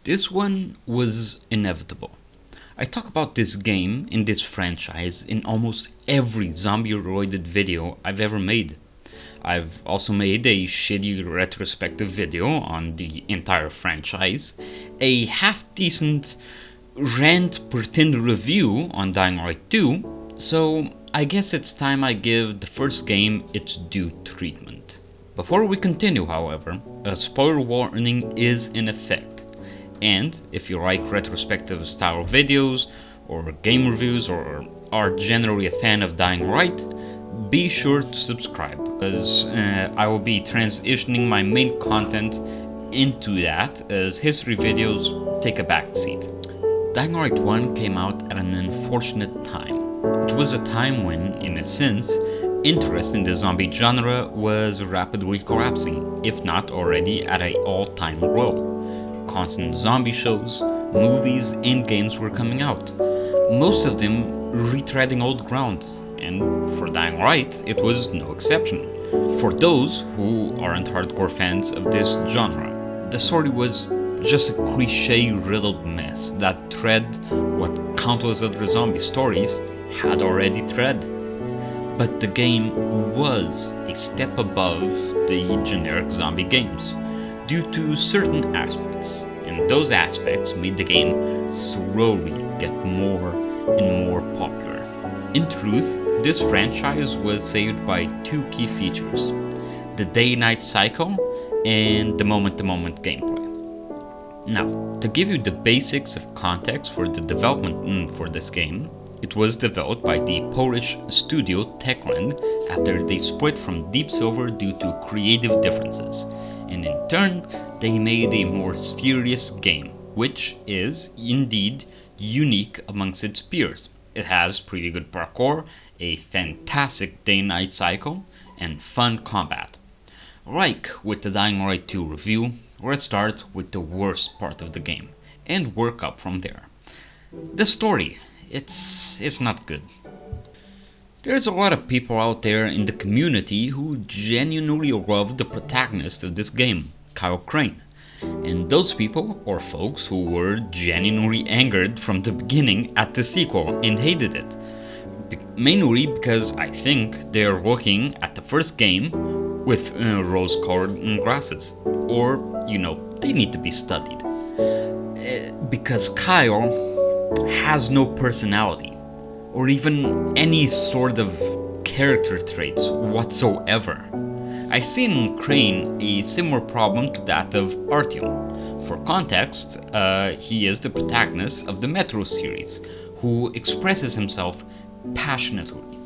This one was inevitable. I talk about this game in this franchise in almost every zombie-related video I've ever made. I've also made a shitty retrospective video on the entire franchise, a half-decent rant pretend review on Dying Light 2, so I guess it's time I give the first game its due treatment. Before we continue, however, a spoiler warning is in effect, and if you like retrospective style videos, or game reviews, or are generally a fan of Dying Light, be sure to subscribe, as I will be transitioning my main content into that, as history videos take a back seat. Dying Light 1 came out at an unfortunate time. It was a time when, in a sense, interest in the zombie genre was rapidly collapsing, if not already at an all-time low. Constant zombie shows, movies, and games were coming out, most of them retreading old ground, and for Dying Light, it was no exception. For those who aren't hardcore fans of this genre, the story was just a cliche-riddled mess that tread what countless other zombie stories had already tread. But the game was a step above the generic zombie games due to certain aspects, and those aspects made the game slowly get more and more popular. In truth, this franchise was saved by two key features: the day-night cycle and the moment-to-moment gameplay. Now, to give you the basics of context for the development for this game, it was developed by the Polish studio Techland after they split from Deep Silver due to creative differences, and in turn, they made a more serious game, which is indeed unique amongst its peers. It has pretty good parkour, a fantastic day-night cycle, and fun combat. Like with the Dying Light 2 review, let's start with the worst part of the game, and work up from there. The story. It's not good. There's a lot of people out there in the community who genuinely love the protagonist of this game, Kyle Crane. And those people are folks who were genuinely angered from the beginning at the sequel and hated it. Mainly because I think they're looking at the first game with rose-colored glasses. Or, they need to be studied. Because Kyle has no personality, or even any sort of character traits whatsoever. I see in Crane a similar problem to that of Artyom. For context, he is the protagonist of the Metro series, who expresses himself passionately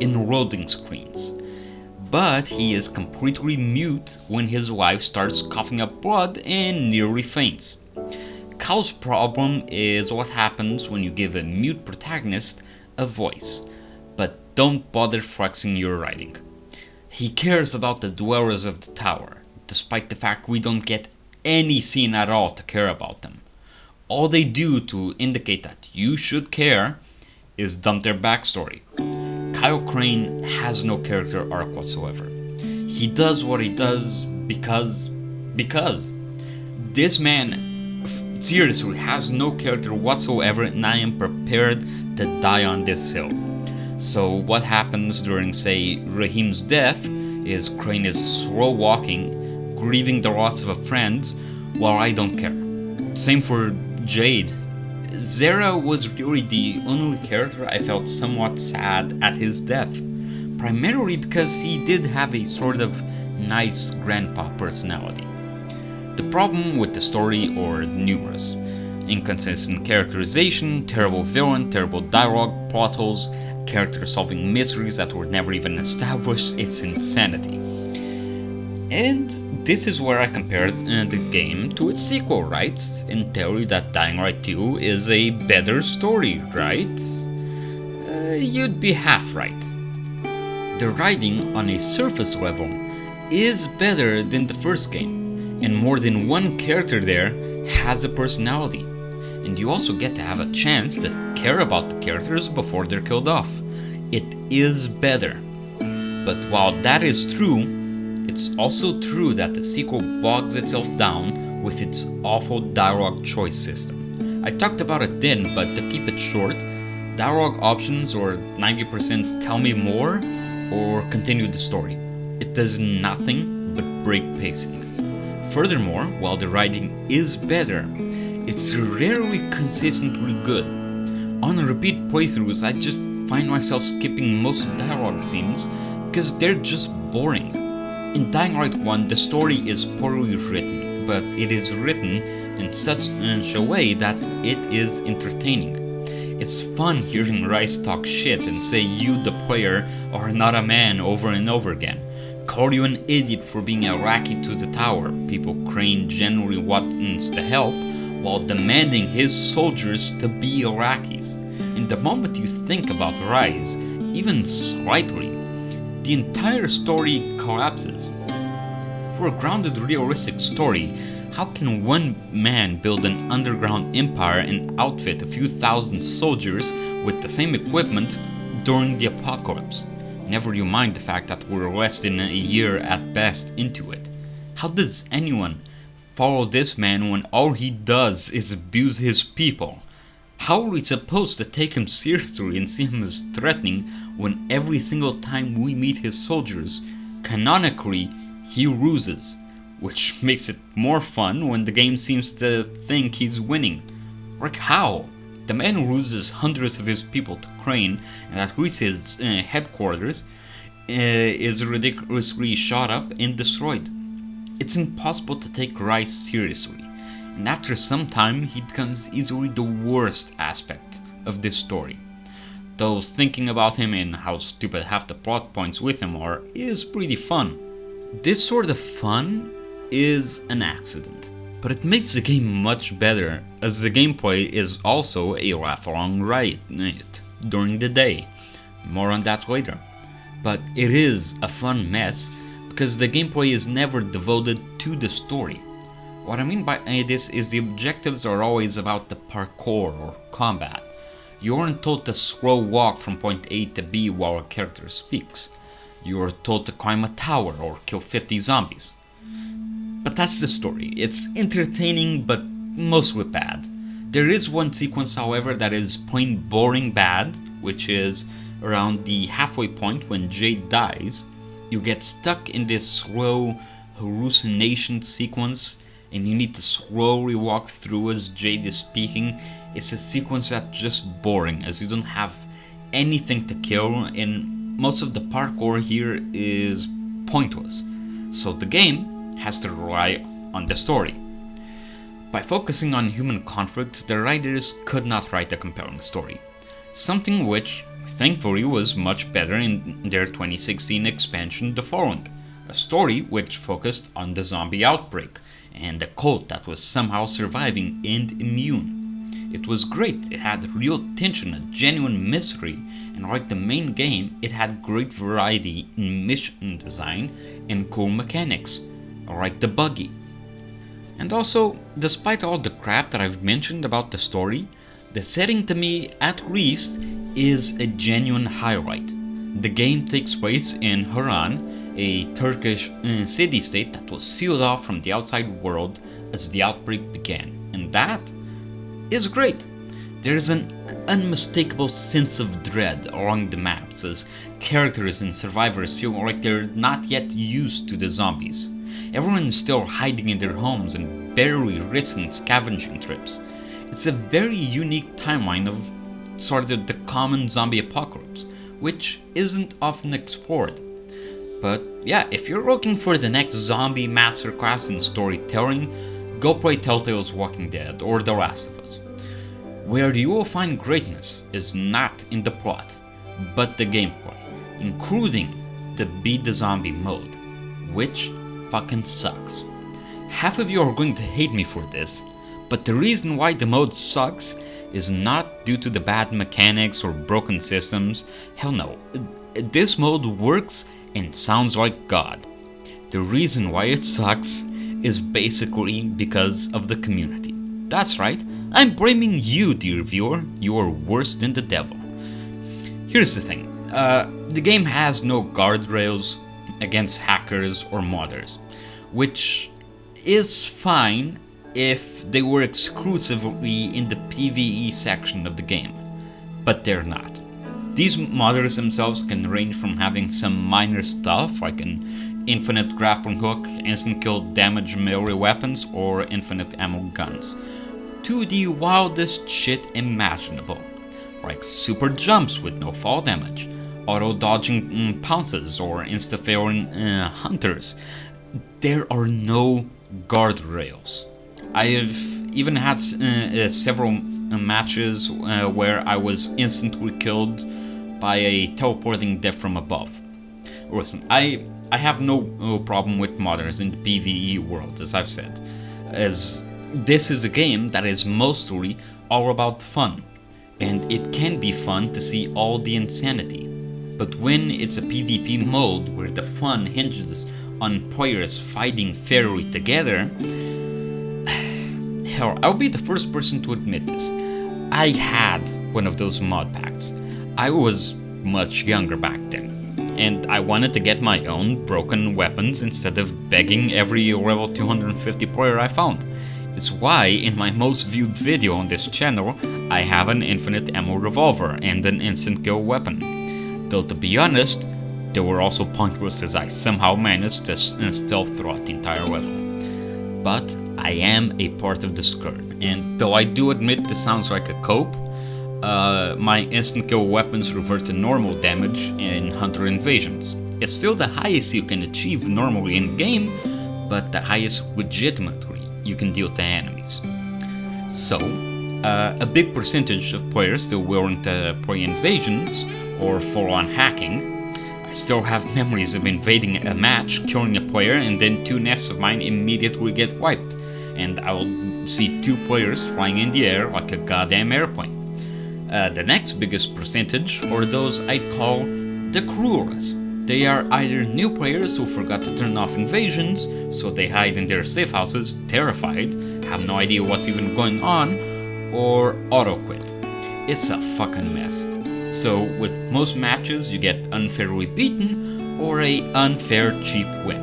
in loading screens. But he is completely mute when his wife starts coughing up blood and nearly faints. Kyle's problem is what happens when you give a mute protagonist a voice, but don't bother flexing your writing. He cares about the dwellers of the tower, despite the fact we don't get any scene at all to care about them. All they do to indicate that you should care is dump their backstory. Kyle Crane has no character arc whatsoever. He does what he does because. This man seriously has no character whatsoever, and I am prepared to die on this hill. So what happens during, say, Rahim's death is Crane is slow walking, grieving the loss of a friend, while I don't care. Same for Jade. Zera was really the only character I felt somewhat sad at his death, primarily because he did have a sort of nice grandpa personality. The problem with the story are numerous: inconsistent characterization, terrible villain, terrible dialogue, plot holes, characters solving mysteries that were never even established. It's insanity. And this is where I compared the game to its sequel, right? And tell you that Dying Light 2 is a better story, right? You'd be half right. The writing on a surface level is better than the first game, and more than one character there has a personality. And you also get to have a chance to care about the characters before they're killed off. It is better. But while that is true, it's also true that the sequel bogs itself down with its awful dialogue choice system. I talked about it then, but to keep it short, dialogue options or 90% tell me more or continue the story. It does nothing but break pacing. Furthermore, while the writing is better, it's rarely consistently good. On repeat playthroughs, I just find myself skipping most dialogue scenes because they're just boring. In Dying Light 1, the story is poorly written, but it is written in such a way that it is entertaining. It's fun hearing Rice talk shit and say you, the player, are not a man over and over again. Call you an idiot for being Iraqi to the tower. People Crane generally wants to help, while demanding his soldiers to be Iraqis. And the moment you think about Rice, even slightly, the entire story collapses. For a grounded, realistic story, how can one man build an underground empire and outfit a few thousand soldiers with the same equipment during the apocalypse? Never you mind the fact that we're less than a year at best into it. How does anyone follow this man when all he does is abuse his people? How are we supposed to take him seriously and see him as threatening when every single time we meet his soldiers, canonically, he ruses? Which makes it more fun when the game seems to think he's winning. Like how? The man loses hundreds of his people to Crane, and at Reese's headquarters is ridiculously shot up and destroyed. It's impossible to take Rice seriously, and after some time he becomes easily the worst aspect of this story. Though thinking about him and how stupid half the plot points with him are is pretty fun. This sort of fun is an accident, but it makes the game much better, as the gameplay is also a laugh-along ride during the day. More on that later. But it is a fun mess, because the gameplay is never devoted to the story. What I mean by this is the objectives are always about the parkour or combat. You aren't told to slow walk from point A to B while a character speaks. You are told to climb a tower or kill 50 zombies. But that's the story. It's entertaining, but mostly bad. There is one sequence, however, that is plain boring bad, which is around the halfway point when Jade dies. You get stuck in this slow hallucination sequence, and you need to slowly walk through as Jade is speaking. It's a sequence that's just boring, as you don't have anything to kill, and most of the parkour here is pointless. So the game has to rely on the story. By focusing on human conflict, the writers could not write a compelling story. Something which, thankfully, was much better in their 2016 expansion The Following. A story which focused on the zombie outbreak and the cult that was somehow surviving and immune. It was great, it had real tension, a genuine mystery, and like the main game, it had great variety in mission design and cool mechanics, like the buggy. And also, despite all the crap that I've mentioned about the story, the setting to me, at least, is a genuine highlight. The game takes place in Haran, a Turkish city-state that was sealed off from the outside world as the outbreak began, and that is great. There is an unmistakable sense of dread along the maps as characters and survivors feel like they're not yet used to the zombies. Everyone is still hiding in their homes and barely risking scavenging trips. It's a very unique timeline of sort of the common zombie apocalypse, which isn't often explored. But yeah, if you're looking for the next zombie masterclass in storytelling, go play Telltale's Walking Dead or The Last of Us. Where you will find greatness is not in the plot, but the gameplay, including the Beat the Zombie mode, which fucking sucks. Half of you are going to hate me for this, but the reason why the mode sucks is not due to the bad mechanics or broken systems. Hell no, this mode works and sounds like God. The reason why it sucks is basically because of the community. That's right, I'm blaming you, dear viewer. You are worse than the devil. Here's the thing, the game has no guardrails against hackers or modders, which is fine if they were exclusively in the PvE section of the game, but they're not. These modders themselves can range from having some minor stuff like an infinite grappling hook, instant kill damage melee weapons, or infinite ammo guns, to the wildest shit imaginable, like super jumps with no fall damage, auto-dodging pounces, or insta-failing hunters. There are no guardrails. I've even had several matches where I was instantly killed by a teleporting death from above. Listen, I have no problem with modders in the PvE world, as I've said, as this is a game that is mostly all about fun, and it can be fun to see all the insanity. But when it's a PvP mode where the fun hinges on players fighting fairly together, hell, I'll be the first person to admit this. I had one of those mod packs. I was much younger back then, and I wanted to get my own broken weapons instead of begging every level 250 player I found. It's why in my most viewed video on this channel, I have an infinite ammo revolver and an instant kill weapon. Though to be honest, they were also pointless as I somehow managed to stealth throughout the entire level. But I am a part of the skirt, and though I do admit this sounds like a cope, my instant kill weapons revert to normal damage in Hunter invasions. It's still the highest you can achieve normally in game, but the highest legitimately you can deal to enemies. So, a big percentage of players still willing to play invasions or full-on hacking. I still have memories of invading a match, killing a player, and then two nests of mine immediately get wiped, and I will see two players flying in the air like a goddamn airplane. The next biggest percentage are those I'd call the cruelest. They are either new players who forgot to turn off invasions, so they hide in their safe houses, terrified, have no idea what's even going on, or auto-quit. It's a fucking mess. So with most matches you get unfairly beaten or a unfair cheap win.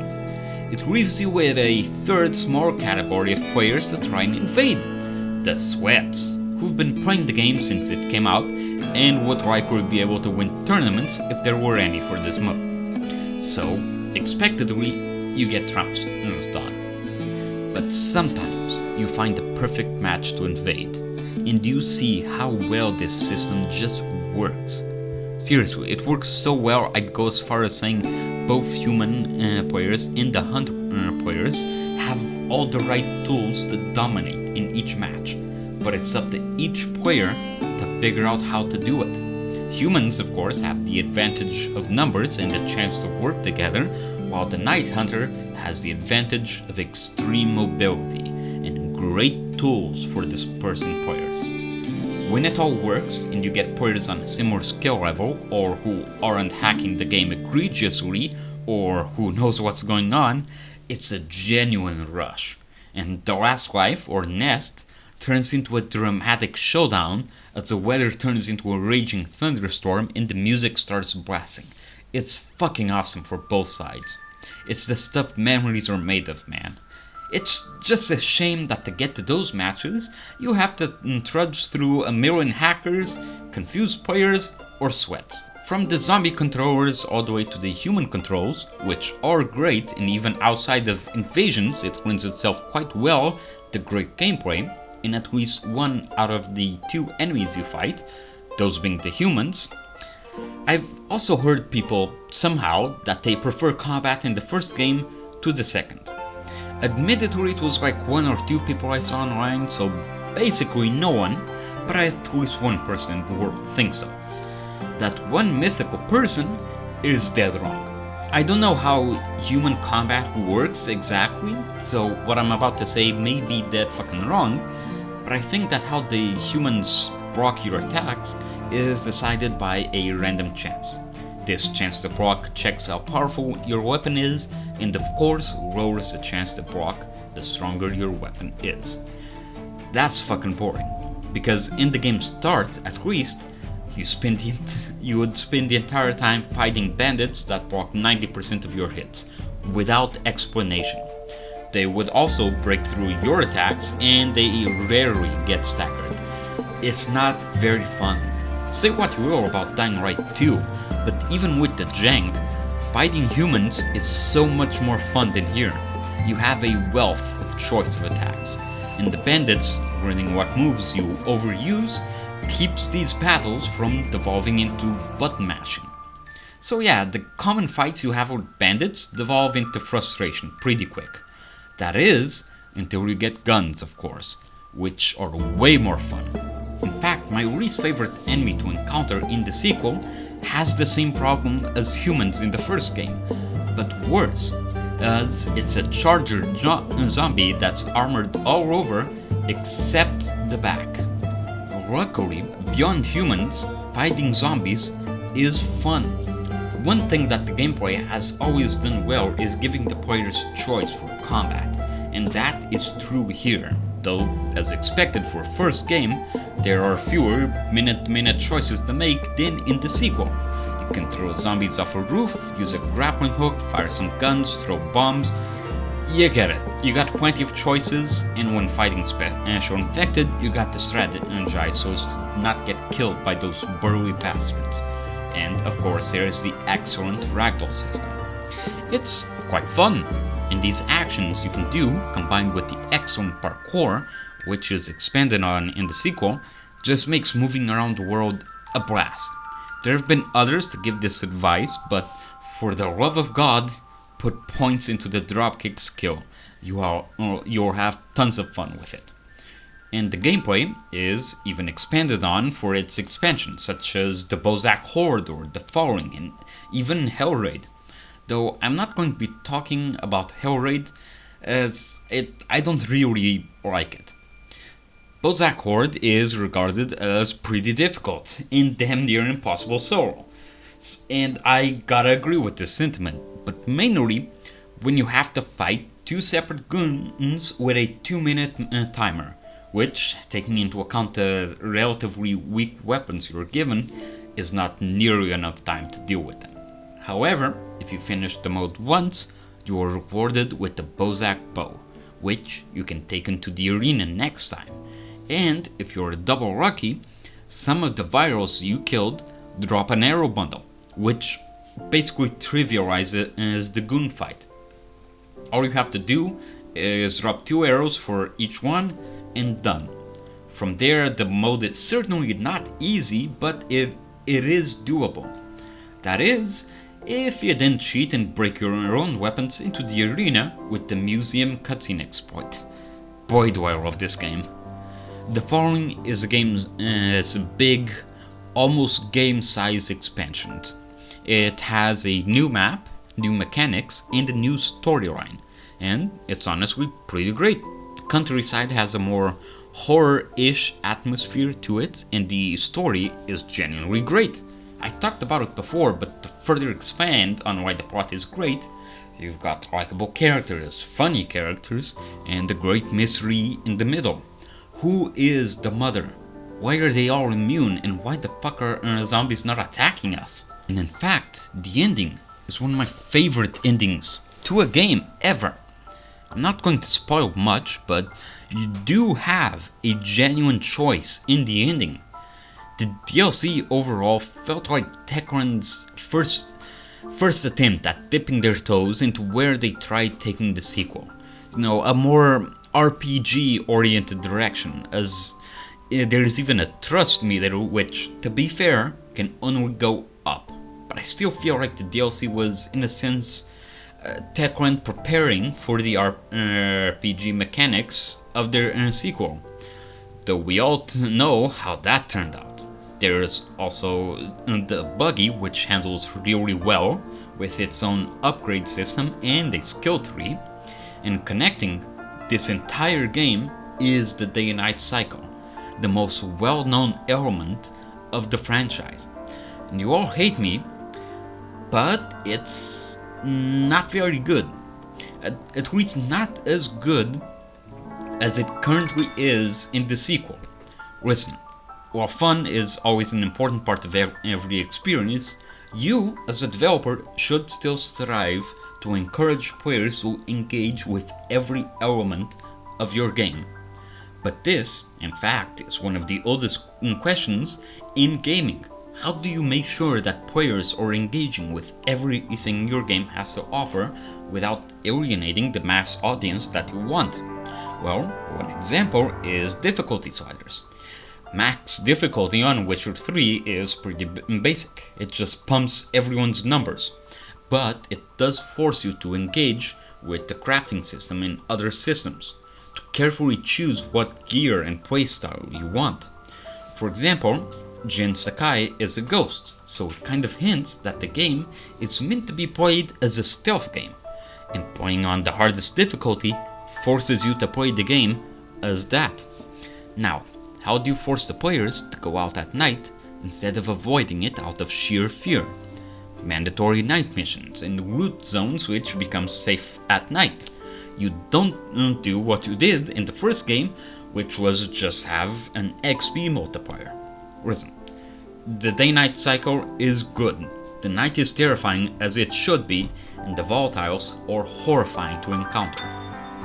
It leaves you with a third small category of players that try and invade, the sweats, who've been playing the game since it came out and would likely be able to win tournaments if there were any for this mode. So, expectedly, you get trounced on. But sometimes you find the perfect match to invade, and you see how well this system just works. Seriously, it works so well I'd go as far as saying both human players and the hunter players have all the right tools to dominate in each match, but it's up to each player to figure out how to do it. Humans, of course, have the advantage of numbers and the chance to work together, while the Night Hunter has the advantage of extreme mobility and great tools for dispersing players. When it all works and you get players on a similar skill level, or who aren't hacking the game egregiously, or who knows what's going on, it's a genuine rush, and the last life, or nest, turns into a dramatic showdown as the weather turns into a raging thunderstorm and the music starts blasting. It's fucking awesome for both sides. It's the stuff memories are made of, man. It's just a shame that to get to those matches, you have to trudge through a million hackers, confused players, or sweats. From the zombie controllers all the way to the human controls, which are great, and even outside of invasions it lends itself quite well to great gameplay, in at least one out of the two enemies you fight, those being the humans. I've also heard people, somehow, that they prefer combat in the first game to the second. Admittedly, it was like one or two people I saw online, so basically no one, but at least one person in the world thinks so. That one mythical person is dead wrong. I don't know how human combat works exactly, so what I'm about to say may be dead fucking wrong, but I think that how the humans proc your attacks is decided by a random chance. This chance to proc checks how powerful your weapon is, and of course lowers the chance to proc the stronger your weapon is. That's fucking boring, because in the game's start, at least, you would spend the entire time fighting bandits that proc 90% of your hits, without explanation. they would also break through your attacks and they rarely get staggered. It's not very fun. Say what you will about Dying Right 2, but even with the jank, fighting humans is so much more fun than here. You have a wealth of choice of attacks, and the bandits, learning what moves you overuse, keeps these battles from devolving into button mashing. So yeah, the common fights you have with bandits devolve into frustration pretty quick. That is, until you get guns, of course, which are way more fun. In fact, my least favorite enemy to encounter in the sequel has the same problem as humans in the first game, but worse, as it's a charger zombie that's armored all over except the back. Luckily, beyond humans, fighting zombies is fun. One thing that the gameplay has always done well is giving the players choice for combat, and that is true here. Though, as expected for a first game, there are fewer minute-to-minute choices to make than in the sequel. You can throw zombies off a roof, use a grappling hook, fire some guns, throw bombs. You get it. You got plenty of choices, and when fighting special infected, you got to strategize so as to not get killed by those burly bastards. And of course, there is the excellent ragdoll system. It's quite fun. And these actions you can do, combined with the excellent parkour, which is expanded on in the sequel, just makes moving around the world a blast. There have been others to give this advice, but for the love of God, put points into the dropkick skill. You'll have tons of fun with it. And the gameplay is even expanded on for its expansions, such as the Bozak Horde or the Following, and even Hell Raid. Though I'm not going to be talking about Hell Raid, as I don't really like it. Bozak Horde is regarded as pretty difficult, and damn near impossible solo. And I gotta agree with this sentiment, but mainly when you have to fight two separate goons with a 2-minute timer, which, taking into account the relatively weak weapons you're given, is not nearly enough time to deal with them. However, if you finish the mode once, you are rewarded with the Bozak bow, which you can take into the arena next time. And if you're double lucky, some of the virals you killed drop an arrow bundle, which basically trivializes the goon fight. All you have to do is drop 2 arrows for each one, and done. From there, the mode is certainly not easy, but it is doable. That is, if you didn't cheat and break your own weapons into the arena with the museum cutscene exploit. Boy, do I love this game. The Following is a game's big, almost game-sized expansion. It has a new map, new mechanics, and a new storyline, and it's honestly pretty great. The countryside has a more horror-ish atmosphere to it, and the story is genuinely great. I talked about it before, but to further expand on why the plot is great, you've got likable characters, funny characters, and the great mystery in the middle. Who is the mother? Why are they all immune, and why the fuck are zombies not attacking us? And in fact, the ending is one of my favorite endings to a game ever. I'm not going to spoil much, but you do have a genuine choice in the ending. The DLC overall felt like Techland's first attempt at dipping their toes into where they tried taking the sequel. You know, a more RPG-oriented direction, as there is even a trust meter which, to be fair, can only go up. But I still feel like the DLC was, in a sense, Techland preparing for the RPG mechanics of their sequel. Though we all know how that turned out. There's also the buggy, which handles really well with its own upgrade system and a skill tree. And connecting this entire game is the day and night cycle, the most well-known element of the franchise. And you all hate me, but it's not very good. At least not as good as it currently is in the sequel. Listen, while fun is always an important part of every experience, you, as a developer, should still strive to encourage players to engage with every element of your game. But this, in fact, is one of the oldest questions in gaming. How do you make sure that players are engaging with everything your game has to offer without alienating the mass audience that you want? Well, one example is difficulty sliders. Max difficulty on Witcher 3 is pretty basic. It just pumps everyone's numbers. But it does force you to engage with the crafting system in other systems, to carefully choose what gear and playstyle you want. For example, Jin Sakai is a ghost, so it kind of hints that the game is meant to be played as a stealth game, and playing on the hardest difficulty forces you to play the game as that. Now, how do you force the players to go out at night instead of avoiding it out of sheer fear? Mandatory night missions in root zones which become safe at night. You don't do what you did in the first game, which was just have an XP multiplier. Listen, the day-night cycle is good. The night is terrifying as it should be, and the volatiles are horrifying to encounter.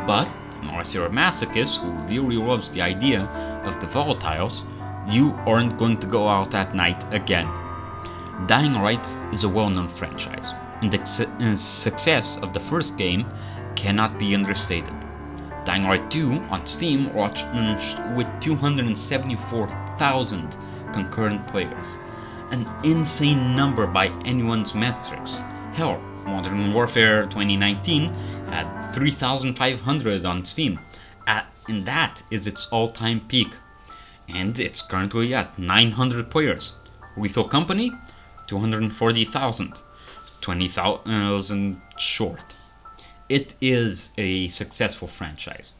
But, unless you're a masochist who really loves the idea of the volatiles, you aren't going to go out at night again. Dying Light is a well-known franchise, and the success of the first game cannot be understated. Dying Light 2 on Steam launched with 274,000 concurrent players, an insane number by anyone's metrics. Hell, Modern Warfare 2019 had 3,500 on Steam, and that is its all-time peak, and it's currently at 900 players. Lethal Company, 240,000, 20,000 short. It is a successful franchise.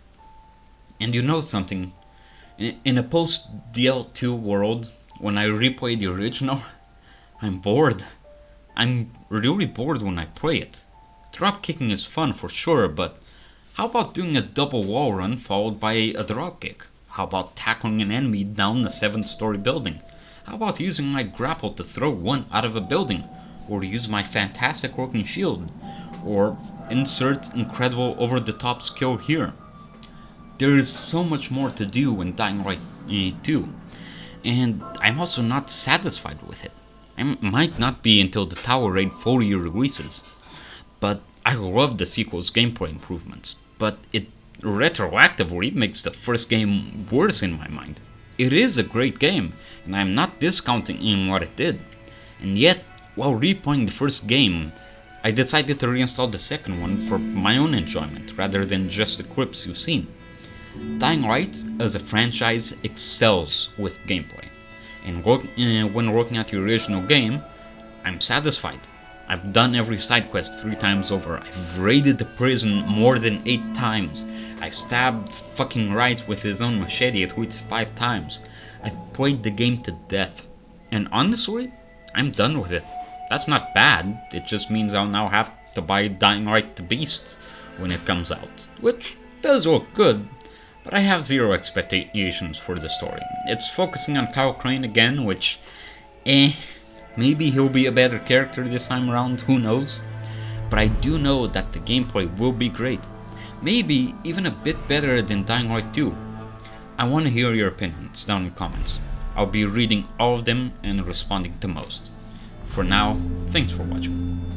And you know something, in a post-DL2 world, when I replay the original, I'm bored. I'm really bored when I play it. Drop kicking is fun for sure, but how about doing a double wall run followed by a drop kick? How about tackling an enemy down a 7-story building? How about using my grapple to throw one out of a building? Or use my fantastic working shield? Or insert incredible over-the-top skill here? There is so much more to do in Dying Light 2, and I'm also not satisfied with it. It might not be until the Tower Raid fully releases, but I love the sequel's gameplay improvements, but it retroactively makes the first game worse in my mind. It is a great game, and I'm not discounting what it did, and yet, while replaying the first game, I decided to reinstall the second one for my own enjoyment, rather than just the clips you've seen. Dying Light as a franchise excels with gameplay, and when working at the original game, I'm satisfied. I've done every side quest 3 times over, I've raided the prison more than 8 times, I've stabbed fucking Wright with his own machete at least 5 times, I've played the game to death, and honestly, I'm done with it. That's not bad, it just means I'll now have to buy Dying Light the Beast when it comes out, which does look good, but I have zero expectations for the story. It's focusing on Kyle Crane again, which, maybe he'll be a better character this time around, who knows? But I do know that the gameplay will be great, maybe even a bit better than Dying Light 2. I want to hear your opinions down in the comments. I'll be reading all of them and responding to most. For now, thanks for watching.